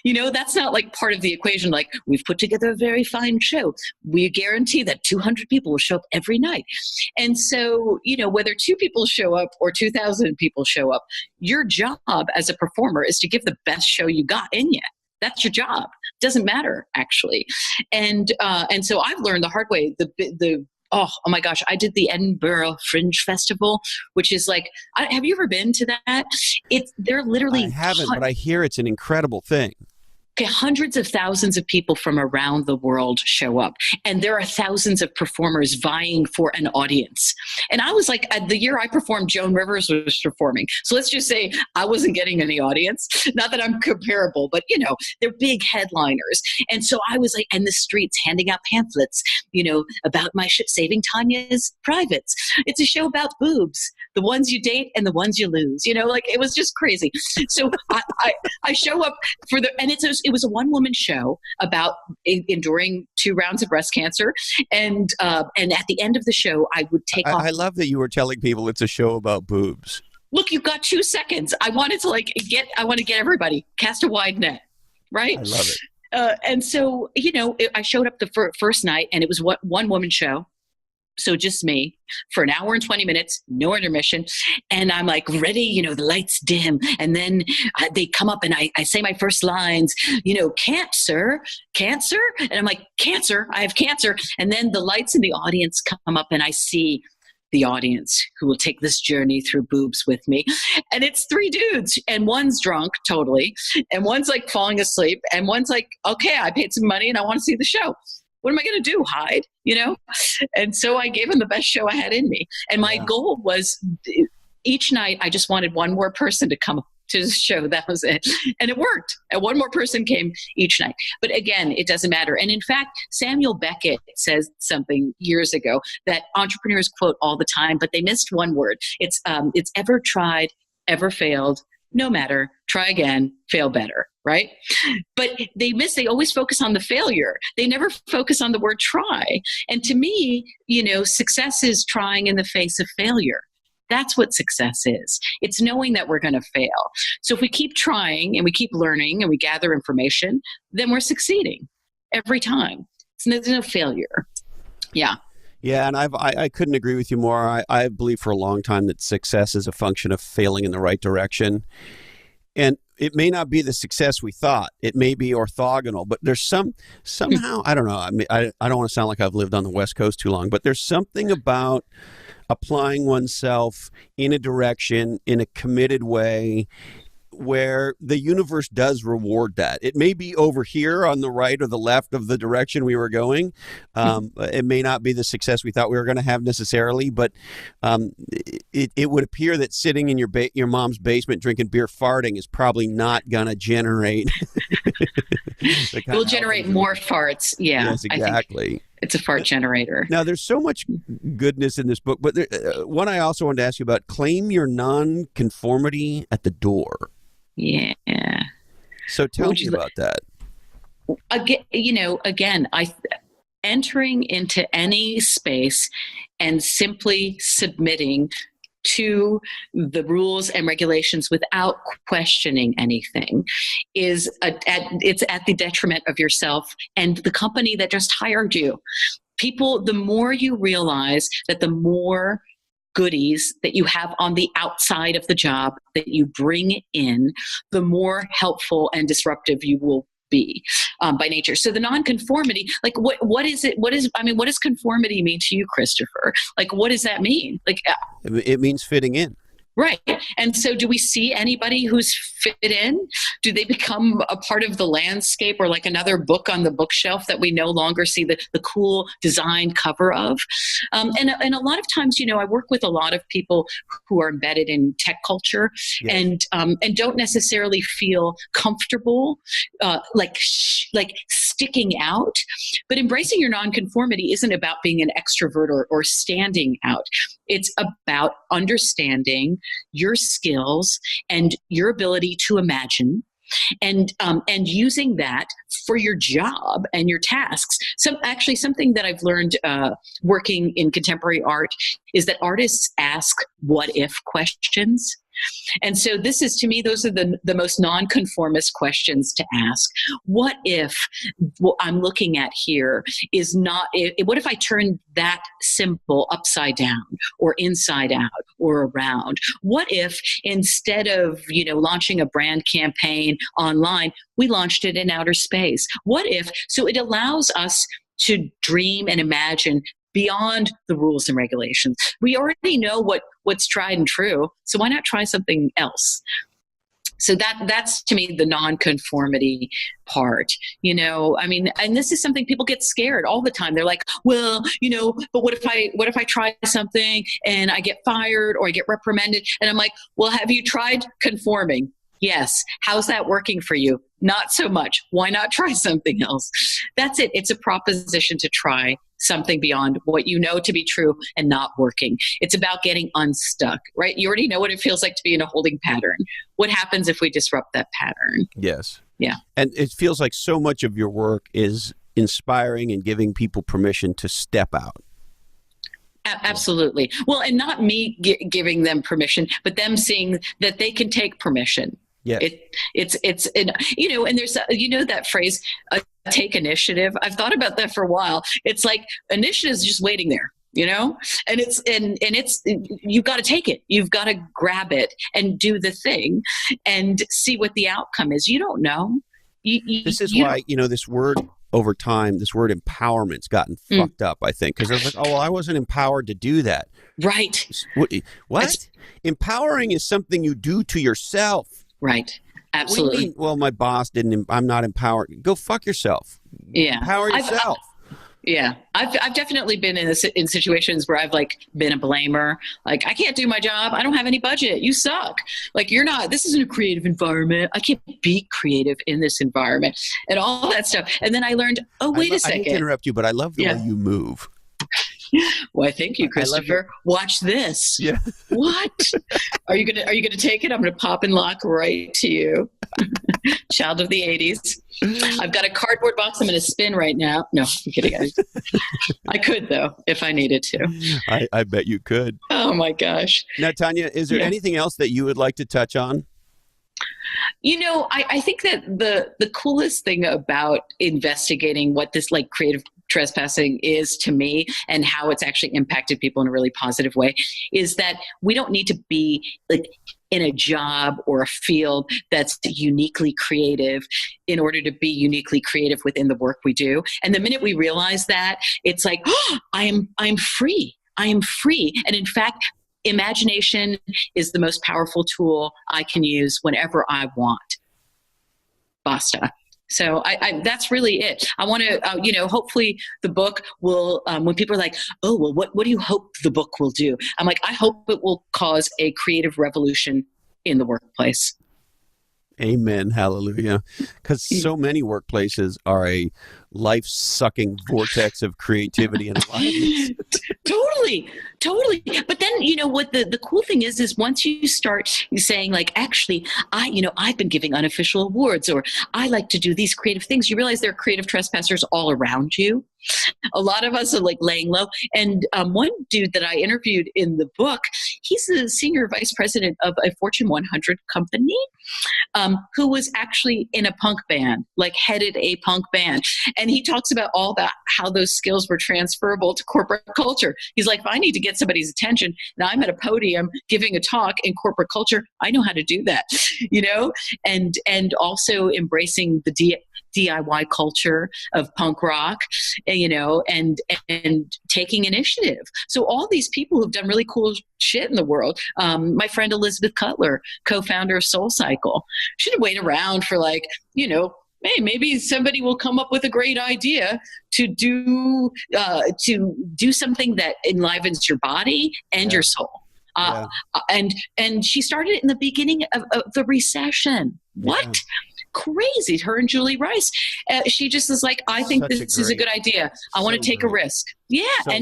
That's not like part of the equation. Like, we've put together a very fine show. We guarantee that 200 people will show up every night. And so, whether 2 people show up or 2,000 people show up, your job as a performer is to give the best show you got in you. That's your job. Doesn't matter, actually. And so I've learned the hard way. Oh my gosh, I did the Edinburgh Fringe Festival, which is like, have you ever been to that? They're literally... I haven't, but I hear it's an incredible thing. Okay, hundreds of thousands of people from around the world show up, and there are thousands of performers vying for an audience. And I was like, the year I performed, Joan Rivers was performing. So let's just say I wasn't getting any audience. Not that I'm comparable, but they're big headliners. And so I was like in the streets handing out pamphlets, about my ship saving Tania's privates. It's a show about boobs, the ones you date and the ones you lose. It was just crazy. So I show up and it was a one-woman show about enduring 2 rounds of breast cancer. And at the end of the show, I would take off. I love that you were telling people it's a show about boobs. Look, you've got 2 seconds. I wanted to I want to get everybody, cast a wide net, right? I love it. And so, I showed up the first night, and it was one-woman show. So just me for an hour and 20 minutes, no intermission. And I'm like ready, the lights dim. And then they come up and I say my first lines, cancer. And I'm like, cancer, I have cancer. And then the lights in the audience come up and I see the audience who will take this journey through boobs with me. And it's 3 dudes, and one's drunk totally. And one's like falling asleep. And one's like, okay, I paid some money and I want to see the show. What am I going to do? Hide, And so I gave him the best show I had in me. And my goal was each night, I just wanted one more person to come to the show. That was it. And it worked. And one more person came each night. But again, it doesn't matter. And in fact, Samuel Beckett says something years ago that entrepreneurs quote all the time, but they missed one word. It's ever tried, ever failed, no matter, try again, fail better, right? But they always focus on the failure. They never focus on the word try. And to me, success is trying in the face of failure. That's what success is. It's knowing that we're going to fail. So if we keep trying and we keep learning and we gather information, then we're succeeding every time. So there's no failure. Yeah. Yeah, and I couldn't agree with you more. I believe for a long time that success is a function of failing in the right direction. And it may not be the success we thought. It may be orthogonal, but there's somehow, I don't know. I mean, I don't want to sound like I've lived on the West Coast too long, but there's something about applying oneself in a direction, in a committed way, where the universe does reward that. It may be over here on the right or the left of the direction we were going. It may not be the success we thought we were going to have necessarily, but it would appear that sitting in your mom's basement drinking beer farting is probably not going to generate. We'll generate more farts. Yeah, yes, exactly. It's a fart generator. Now, there's so much goodness in this book, but one I also wanted to ask you about: claim your nonconformity at the door. Yeah. So tell me about that. Again, entering into any space and simply submitting to the rules and regulations without questioning anything it's at the detriment of yourself and the company that just hired you. People, the more you realize that the more goodies that you have on the outside of the job that you bring in, the more helpful and disruptive you will be by nature. So the nonconformity, like what does conformity mean to you, Christopher? Like, what does that mean? Like, it means fitting in. Right. And so do we see anybody who's fit in? Do they become a part of the landscape or like another book on the bookshelf that we no longer see the cool designed cover of? And a lot of times, I work with a lot of people who are embedded in tech culture. Yes. and don't necessarily feel comfortable like sticking out. But embracing your nonconformity isn't about being an extrovert or standing out. It's about understanding your skills and your ability to imagine and using that for your job and your tasks. Something that I've learned working in contemporary art is that artists ask what if questions. And so this is, to me, those are the most nonconformist questions to ask. What if what I'm looking at here is not, what if I turn that symbol upside down or inside out or around? What if instead of, launching a brand campaign online, we launched it in outer space? What if, so it allows us to dream and imagine beyond the rules and regulations. We already know what's tried and true, so why not try something else? So that's to me the nonconformity part, and this is something people get scared all the time. They're like, well, but what if I try something and I get fired or I get reprimanded? And I'm like, well, have you tried conforming? Yes. How's that working for you? Not so much. Why not try something else? That's it. It's a proposition to try something beyond what you know to be true and not working. It's about getting unstuck, right? You already know what it feels like to be in a holding pattern. What happens if we disrupt that pattern? Yes. Yeah. And it feels like so much of your work is inspiring and giving people permission to step out. Absolutely. Well, and not me giving them permission, but them seeing that they can take permission. Yes. And there's that phrase, take initiative. I've thought about that for a while. It's like initiative is just waiting there, and it's you've got to take it. You've got to grab it and do the thing and see what the outcome is. You don't know. This is why, this word over time, this word empowerment's gotten fucked up, I think, because I was like, oh, well, I wasn't empowered to do that. Right. What? Empowering is something you do to yourself. Right. Absolutely. What do you mean? Well, my boss didn't. I'm not empowered. Go fuck yourself. Yeah. Empower yourself. I've definitely been in situations where I've been a blamer. Like, I can't do my job. I don't have any budget. You suck. Like, you're not. This isn't a creative environment. I can't be creative in this environment and all that stuff. And then I learned, wait a second. I hate to interrupt you, but I love the way you move. Why, thank you, Christopher. Watch this. Yeah. What? Are you gonna take it? I'm gonna pop and lock right to you. Child of the 80s. I've got a cardboard box I'm gonna spin right now. No, I'm kidding. I could though if I needed to. I bet you could. Oh my gosh. Now, Tania, is there anything else that you would like to touch on? I think that the coolest thing about investigating what this creative trespassing is to me and how it's actually impacted people in a really positive way is that we don't need to be like in a job or a field that's uniquely creative in order to be uniquely creative within the work we do. And the minute we realize that, it's like, oh, I'm free. I am free. And in fact, imagination is the most powerful tool I can use whenever I want. Basta. So that's really it. I want to, hopefully the book will, when people are like, oh, well, what do you hope the book will do? I'm like, I hope it will cause a creative revolution in the workplace. Amen. Hallelujah. Because so many workplaces are a life-sucking vortex of creativity and aliveness. Totally. But then, what the cool thing is once you start saying like, actually, I've been giving unofficial awards, or I like to do these creative things, you realize there are creative trespassers all around you. A lot of us are like laying low. And one dude that I interviewed in the book, he's the senior vice president of a Fortune 100 company, who was actually in a punk band, like headed a punk band. And he talks about all that, how those skills were transferable to corporate culture. He's like, if I need to get somebody's attention and I'm at a podium giving a talk in corporate culture, I know how to do that, and also embracing the DIY culture of punk rock, and taking initiative. So all these people who've done really cool shit in the world. My friend Elizabeth Cutler, co-founder of SoulCycle, she didn't wait around for hey, maybe somebody will come up with a great idea to do something that enlivens your body and your soul. And she started it in the beginning of the recession. What? Yeah. Crazy. Her and Julie Rice. She just is like, I think this is a good idea. I want to take a risk. Yeah. So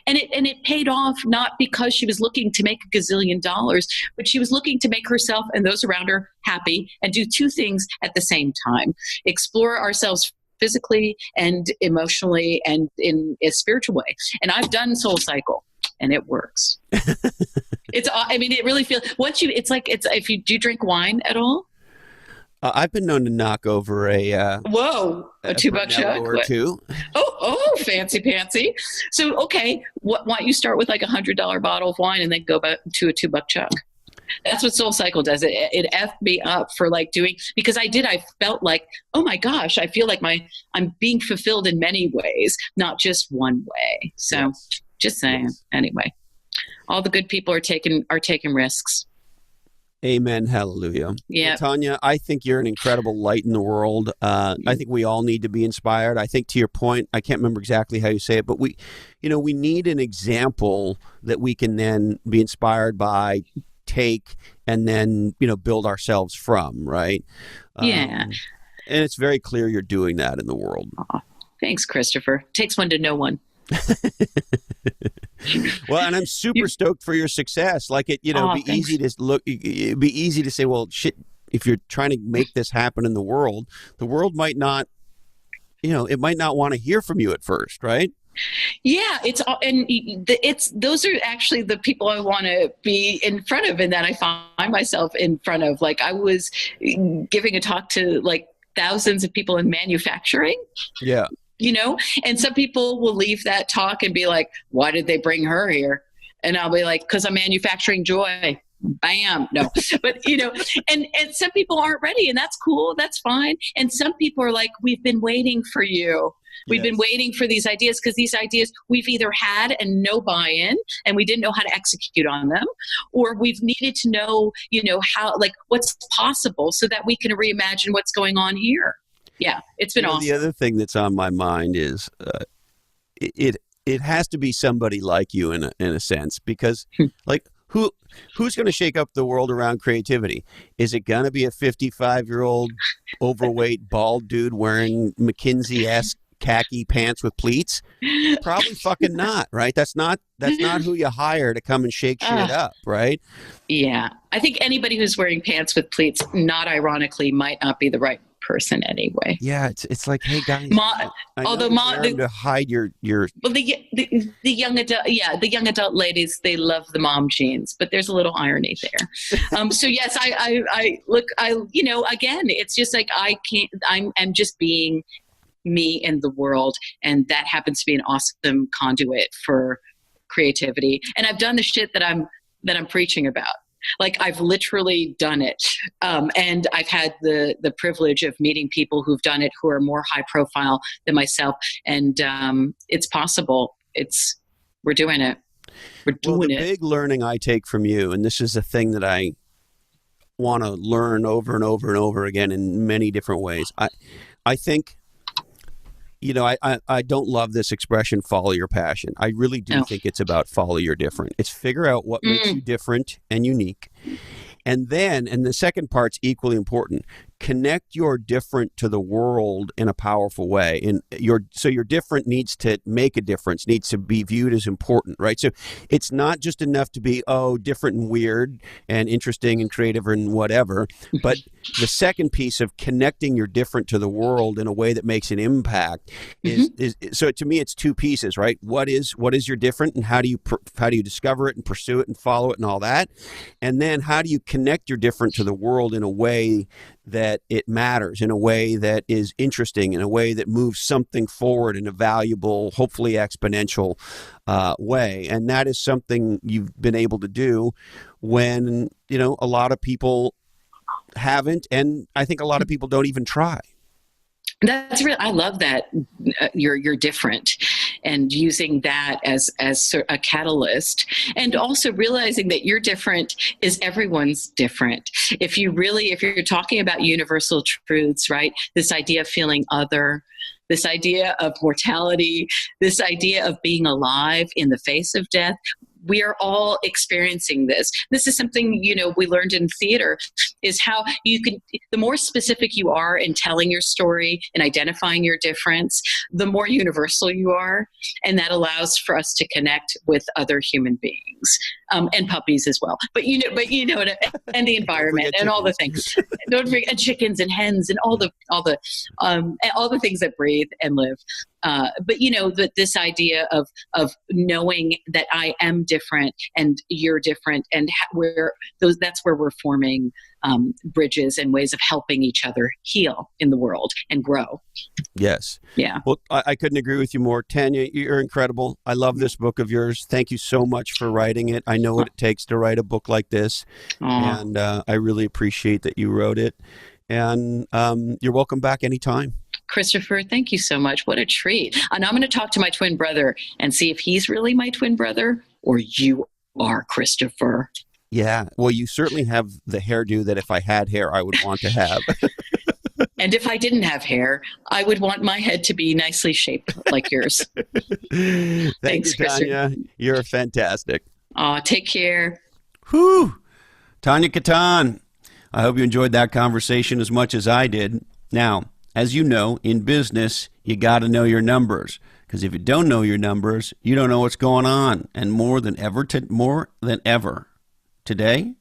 it paid off, not because she was looking to make a gazillion dollars, but she was looking to make herself and those around her happy and do two things at the same time: explore ourselves physically and emotionally and in a spiritual way. And I've done SoulCycle and it works. It really feels if you do you drink wine at all? I've been known to knock over a $2 chug or two. Oh, fancy pantsy. So, okay, why don't you start with like $100 bottle of wine and then go back to a $2 chug? That's what SoulCycle does. It effed me up for because I felt like, oh my gosh, I feel like I'm being fulfilled in many ways, not just one way. So just saying. Anyway, all the good people are taking risks. Amen. Hallelujah. Yeah. Well, Tania, I think you're an incredible light in the world. I think we all need to be inspired. I think to your point, I can't remember exactly how you say it, but we need an example that we can then be inspired by, take, and then, build ourselves from, right? Yeah. And it's very clear you're doing that in the world. Oh, thanks, Christopher. Takes one to know one. Well, and I'm super stoked for your success. It'd be easy to say, well, shit, if you're trying to make this happen in the world might not, it might not want to hear from you at first, right? Yeah, those are actually the people I want to be in front of, and that I find myself in front of. Like, I was giving a talk to thousands of people in manufacturing. Yeah. And some people will leave that talk and be like, why did they bring her here? And I'll be like, because I'm manufacturing joy. Bam. No. But, and some people aren't ready, and that's cool. That's fine. And some people are like, we've been waiting for you. We've been waiting for these ideas, because these ideas we've either had and no buy-in and we didn't know how to execute on them, or we've needed to know, how, what's possible so that we can reimagine what's going on here. Yeah, it's been awesome. The other thing that's on my mind is it has to be somebody like you in a sense, because who's going to shake up the world around creativity? Is it going to be a 55-year-old overweight bald dude wearing McKinsey-esque khaki pants with pleats? Probably fucking not, right? That's not who you hire to come and shake shit up, right? Yeah, I think anybody who's wearing pants with pleats, not ironically, might not be the right person anyway. Yeah, it's like, hey guys, to hide your the young adult ladies, they love the mom jeans, but there's a little irony there. So yes, I look, again, it's just like I'm just being me in the world. And that happens to be an awesome conduit for creativity. And I've done the shit that I'm preaching about. Like, I've literally done it. And I've had the privilege of meeting people who've done it, who are more high profile than myself. And it's possible. We're doing it. We're doing it. The big learning I take from you, and this is a thing that I want to learn over and over and over again in many different ways. I think, I don't love this expression, follow your passion. I really do think it's about follow your different. It's figure out what makes you different and unique. And the second part's equally important. Connect your different to the world in a powerful way. And your different needs to make a difference, needs to be viewed as important, right? So it's not just enough to be, different and weird and interesting and creative and whatever. But the second piece of connecting your different to the world in a way that makes an impact is so to me, it's two pieces, right? What is your different, and how do you discover it and pursue it and follow it and all that? And then how do you connect your different to the world in a way that it matters, in a way that is interesting, in a way that moves something forward in a valuable, hopefully exponential way. And that is something you've been able to do when, a lot of people haven't. And I think a lot of people don't even try. That's real. I love that you're different, and using that as a catalyst, and also realizing that you're different is everyone's different. If you're talking about universal truths, right? This idea of feeling other, this idea of mortality, this idea of being alive in the face of death. We are all experiencing this. This is something, we learned in theater, is how you can, the more specific you are in telling your story and identifying your difference, the more universal you are. And that allows for us to connect with other human beings, and puppies as well. But and the environment and all the things. Don't forget, and chickens and hens and all the things that breathe and live. But this idea of knowing that I am different and you're different, and that's where we're forming bridges and ways of helping each other heal in the world and grow. Yes. Yeah. Well, I couldn't agree with you more. Tania, you're incredible. I love this book of yours. Thank you so much for writing it. I know what it takes to write a book like this. And I really appreciate that you wrote it. And you're welcome back anytime. Christopher, thank you so much. What a treat. And I'm going to talk to my twin brother and see if he's really my twin brother or you are, Christopher. Yeah. Well, you certainly have the hairdo that if I had hair, I would want to have. And if I didn't have hair, I would want my head to be nicely shaped like yours. Thanks, Tania. You're fantastic. Take care. Whew. Tania Katan. I hope you enjoyed that conversation as much as I did. Now, as you know, in business, you got to know your numbers, because if you don't know your numbers, you don't know what's going on. And more than ever today,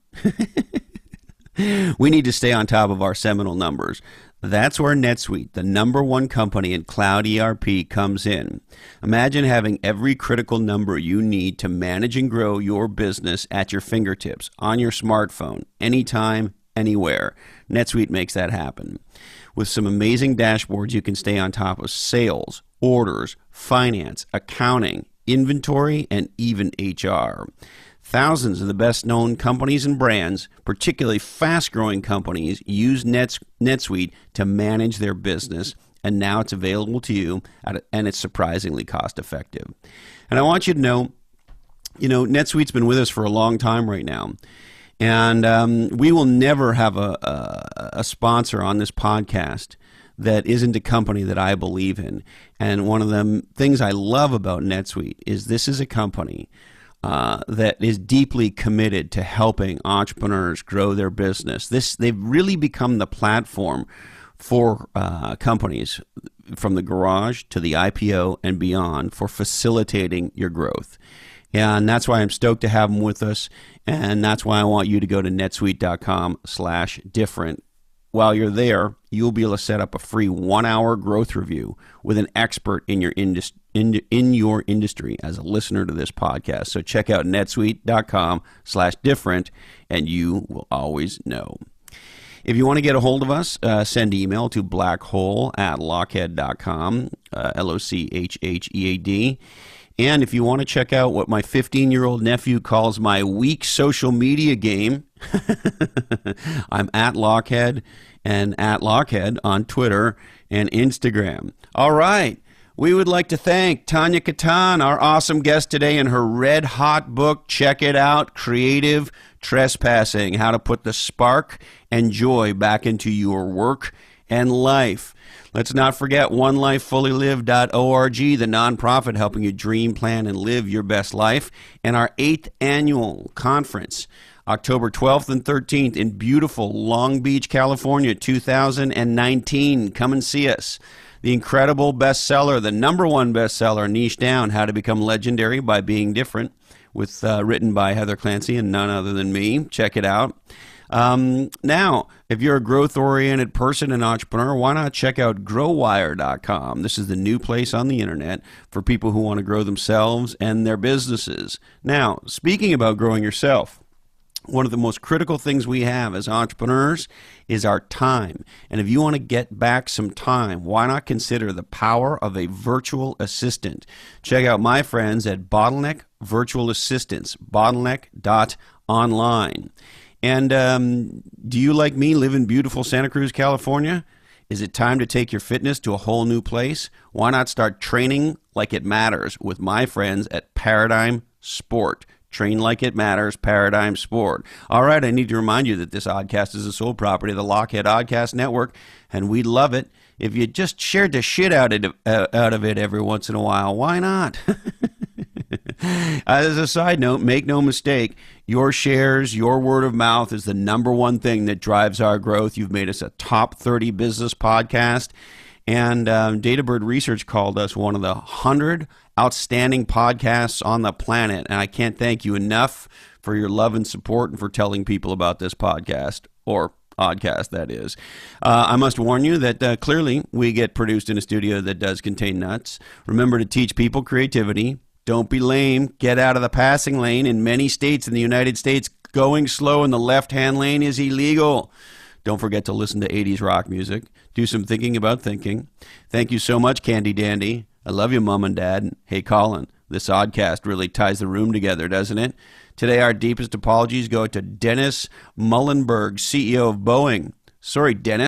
we need to stay on top of our seminal numbers. That's where NetSuite, the #1 company in cloud ERP, comes in. Imagine having every critical number you need to manage and grow your business at your fingertips, on your smartphone, anytime, anywhere. NetSuite makes that happen. With some amazing dashboards, you can stay on top of sales, orders, finance, accounting, inventory, and even HR. Thousands of the best-known companies and brands, particularly fast-growing companies, use NetSuite to manage their business, and now it's available to you, and it's surprisingly cost-effective. And I want you to know, NetSuite's been with us for a long time right now. And we will never have a sponsor on this podcast that isn't a company that I believe in. And one of the things I love about NetSuite is this is a company that is deeply committed to helping entrepreneurs grow their business. They've really become the platform for companies from the garage to the IPO and beyond for facilitating your growth. And that's why I'm stoked to have them with us. And that's why I want you to go to netsuite.com/different. While you're there, you'll be able to set up a free 1-hour growth review with an expert in your industry as a listener to this podcast. So check out netsuite.com/different, and you will always know. If you want to get a hold of us, send email to blackhole@lochhead.com, Lochhead. And if you want to check out what my 15-year-old nephew calls my weak social media game, I'm at Lochhead and at Lochhead on Twitter and Instagram. All right. We would like to thank Tania Katan, our awesome guest today, in her red-hot book. Check it out, Creative Trespassing, How to Put the Spark and Joy Back into Your Work and Life. Let's not forget onelifefullylived.org, the nonprofit helping you dream, plan, and live your best life, and our 8th annual conference, October 12th and 13th in beautiful Long Beach, California, 2019. Come and see us. The incredible bestseller, the #1 bestseller, Niche Down, How to Become Legendary by Being Different, written by Heather Clancy and none other than me. Check it out. Now, if you're a growth-oriented person and entrepreneur, why not check out growwire.com? This is the new place on the internet for people who want to grow themselves and their businesses. Now, speaking about growing yourself, one of the most critical things we have as entrepreneurs is our time. And if you want to get back some time, why not consider the power of a virtual assistant? Check out my friends at Bottleneck Virtual Assistants, bottleneck.online. And do you, like me, live in beautiful Santa Cruz, California? Is it time to take your fitness to a whole new place? Why not start training like it matters with my friends at Paradigm Sport? Train like it matters, Paradigm Sport. All right, I need to remind you that this oddcast is the sole property of the Lochhead Oddcast Network, and we'd love it if you just shared the shit out of it every once in a while. Why not? As a side note, make no mistake, your shares, your word of mouth is the #1 thing that drives our growth. You've made us a top 30 business podcast, and Databird Research called us one of the 100 outstanding podcasts on the planet, and I can't thank you enough for your love and support and for telling people about this podcast, or oddcast, that is. I must warn you that clearly we get produced in a studio that does contain nuts. Remember to teach people creativity. Don't be lame. Get out of the passing lane. In many states in the United States, going slow in the left-hand lane is illegal. Don't forget to listen to 80s rock music. Do some thinking about thinking. Thank you so much, Candy Dandy. I love you, Mom and Dad. Hey, Colin, this oddcast really ties the room together, doesn't it? Today, our deepest apologies go to Dennis Mullenberg, CEO of Boeing. Sorry, Dennis.